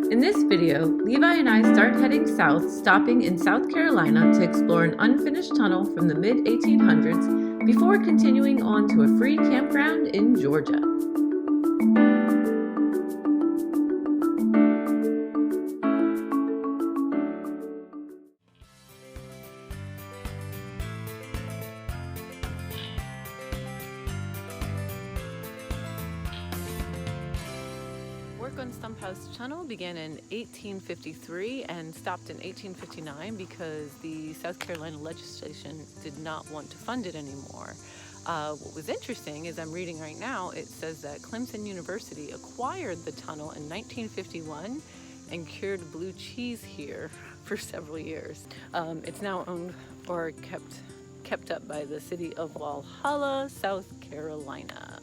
In this video, Levi and I start heading south, stopping in South Carolina to explore an unfinished tunnel from the mid-1800s before continuing on to a free campground in Georgia. Work on Stump House Tunnel began in 1853 and stopped in 1859 because the South Carolina legislation did not want to fund it anymore. What was interesting is I'm reading right now, it says that Clemson University acquired the tunnel in 1951 and cured blue cheese here for several years. It's now owned or kept up by the city of Valhalla, South Carolina.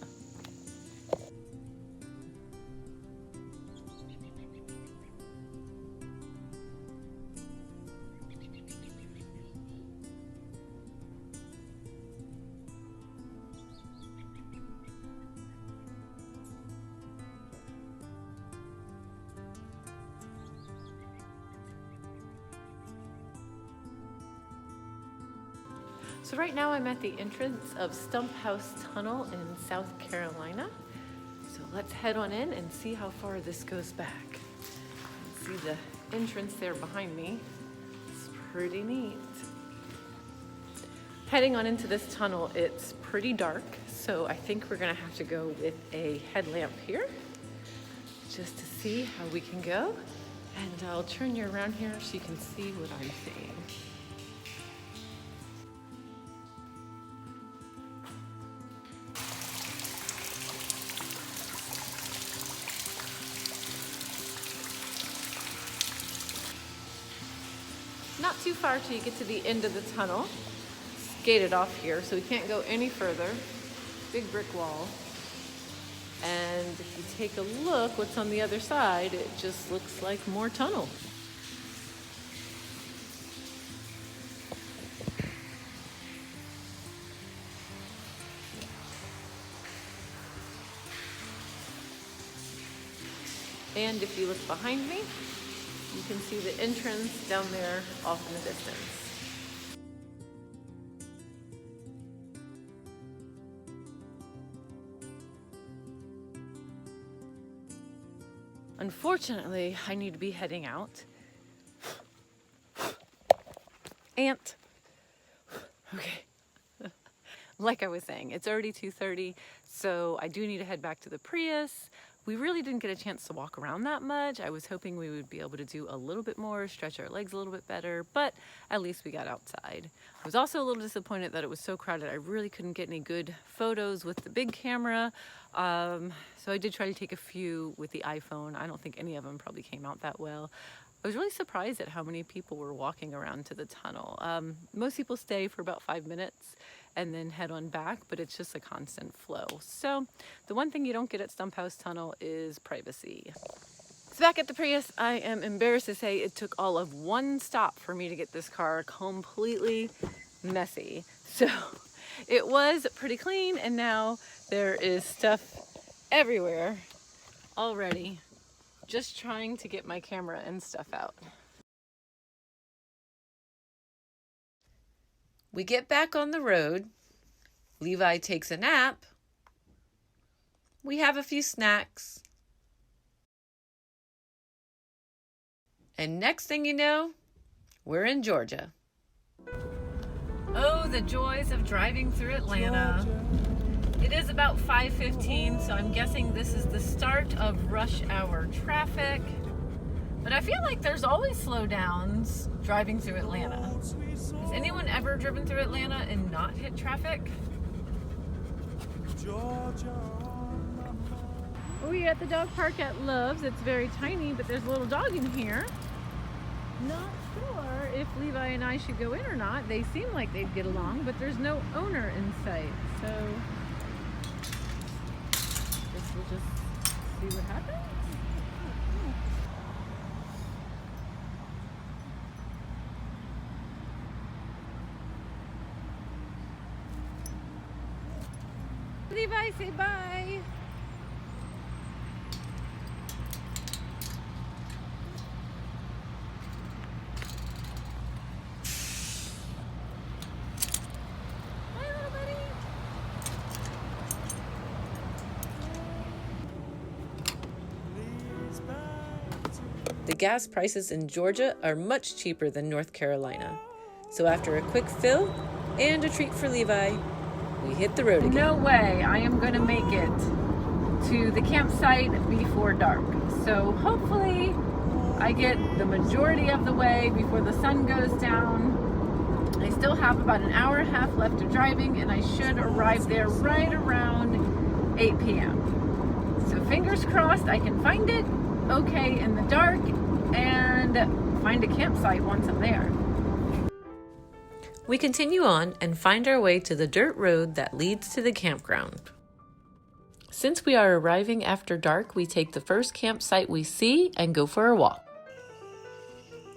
So right now I'm at the entrance of Stump House Tunnel in South Carolina. So let's head on in and see how far this goes back. See the entrance there behind me. It's pretty neat. Heading on into this tunnel, it's pretty dark, so I think we're gonna have to go with a headlamp here just to see how we can go. And I'll turn you around here so you can see what I'm seeing. Not too far till you get to the end of the tunnel. It's gated off here, so we can't go any further. Big brick wall. And if you take a look, what's on the other side, it just looks like more tunnel. And if you look behind me, you can see the entrance down there off in the distance. Unfortunately, I need to be heading out. Ant. Okay. Like I was saying, it's already 2:30, so I do need to head back to the Prius. We really didn't get a chance to walk around that much. I was hoping we would be able to do a little bit more, stretch our legs a little bit better, but at least we got outside. I was also a little disappointed that it was so crowded. I really couldn't get any good photos with the big camera. So I did try to take a few with the iPhone. I don't think any of them probably came out that well. I was really surprised at how many people were walking around to the tunnel. Most people stay for about 5 minutes and then head on back, but it's just a constant flow. So the one thing you don't get at Stump House Tunnel is privacy. So back at the Prius, I am embarrassed to say it took all of one stop for me to get this car completely messy. So it was pretty clean, and now there is stuff everywhere already, just trying to get my camera and stuff out. We get back on the road. Levi takes a nap. We have a few snacks. And next thing you know, we're in Georgia. Oh, the joys of driving through Atlanta. It is about 5:15, so I'm guessing this is the start of rush hour traffic. But I feel like there's always slowdowns driving through Atlanta. Has anyone ever driven through Atlanta and not hit traffic? We're at the dog park at Love's. It's very tiny, but there's a little dog in here. Not sure if Levi and I should go in or not. They seem like they'd get along, but there's no owner in sight. So I guess we'll just see what happens. Levi, say bye. The gas prices in Georgia are much cheaper than North Carolina. So after a quick fill and a treat for Levi, we hit the road again. No way I am going to make it to the campsite before dark. So hopefully I get the majority of the way before the sun goes down. I still have about an hour and a half left of driving, and I should arrive there right around 8 p.m. So fingers crossed I can find it okay in the dark and find a campsite once I'm there. We continue on and find our way to the dirt road that leads to the campground. Since we are arriving after dark, we take the first campsite we see and go for a walk.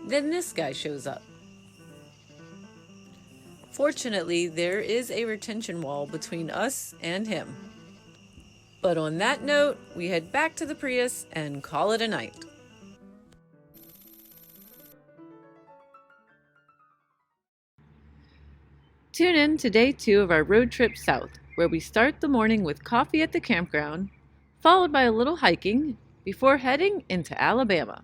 Then this guy shows up. Fortunately, there is a retention wall between us and him. But on that note, we head back to the Prius and call it a night. Tune in to day 2 of our road trip south, where we start the morning with coffee at the campground, followed by a little hiking before heading into Alabama.